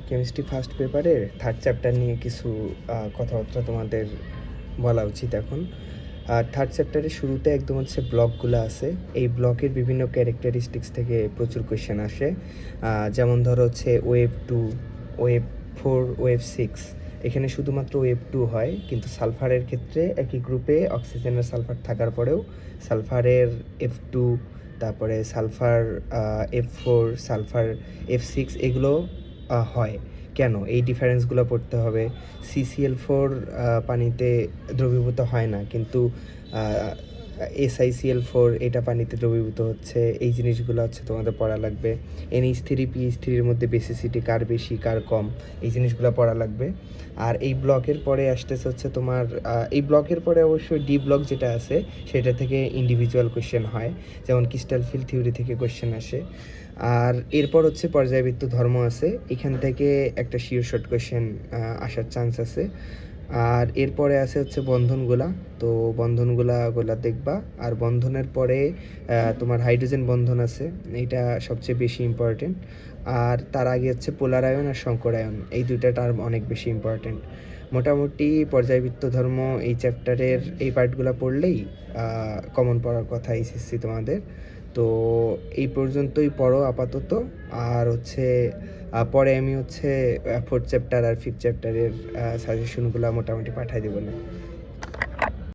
Chemistry first পেপারের third chapter নিয়ে কিছু কথাবার্তা তোমাদের বলা উচিত এখন। থার্ড চ্যাপ্টারের শুরুতে একদম হচ্ছে ব্লকগুলো আছে। এই ব্লকের বিভিন্ন ক্যারেক্টারিস্টিক্স থেকে প্রচুর কোয়েশ্চেন আসে। যেমন ধরো হচ্ছে ওয়েভ 2, ওয়েভ 4, ওয়েভ 6। এখানে শুধুমাত্র ওয়েভ 2 হয়, কিন্তু সালফারের ক্ষেত্রে একই গ্রুপে অক্সিজেন আর সালফার থাকার পরেও সালফারের F2, তারপরে সালফার F4, সালফার F6 এগুলো হয়। কেন এই ডিফারেন্সগুলো পড়তে হবে? CCl4 পানিতে দ্রবীভূত হয় না, কিন্তু SiCl4 এটা পানিতে দ্রবীভূত হচ্ছে। এই জিনিসগুলো হচ্ছে তোমাদের পড়া লাগবে। NH3 PH3-এর মধ্যে বেসিসিটি কার বেশি কার কম, এই জিনিসগুলো পড়া লাগবে। আর এই ব্লকের পরে আসতেছে হচ্ছে তোমার এই ব্লকের পরে অবশ্যই ডি ব্লক যেটা আছে সেটা থেকে ইন্ডিভিজুয়াল কোয়েশ্চেন হয়, যেমন ক্রিস্টাল ফিল্ড থিওরি থেকে কোয়েশ্চেন আসে। আর এরপর হচ্ছে পর্যায়বৃত্ত ধর্ম আছে, এখান থেকে একটা শিওর শর্ট কোয়েশ্চেন আসার চান্স আছে। আর এরপরে আছে হচ্ছে বন্ধনগুলা, তো বন্ধনগুলা দেখবা। আর বন্ধনের পরে তোমার হাইড্রোজেন বন্ধন আছে, এইটা সবচেয়ে বেশি ইম্পর্টেন্ট। আর তার আগে হচ্ছে পোলার আয়ন আর শঙ্কর আয়ন, এই দুইটা টার্ম অনেক বেশি ইম্পর্টেন্ট। মোটামুটি পর্যায়বৃত্ত ধর্ম এই চ্যাপ্টারের এই পার্টগুলো পড়লেই কমন পড়ার কথা এসএসসি তোমাদের। তো এই পর্যন্তই পড়ো আপাতত। আর হচ্ছে পরে আমি হচ্ছে ফোর্থ চ্যাপ্টার আর ফিফথ চ্যাপ্টারের সাজেশনগুলো মোটামুটি পাঠিয়ে দেবো না।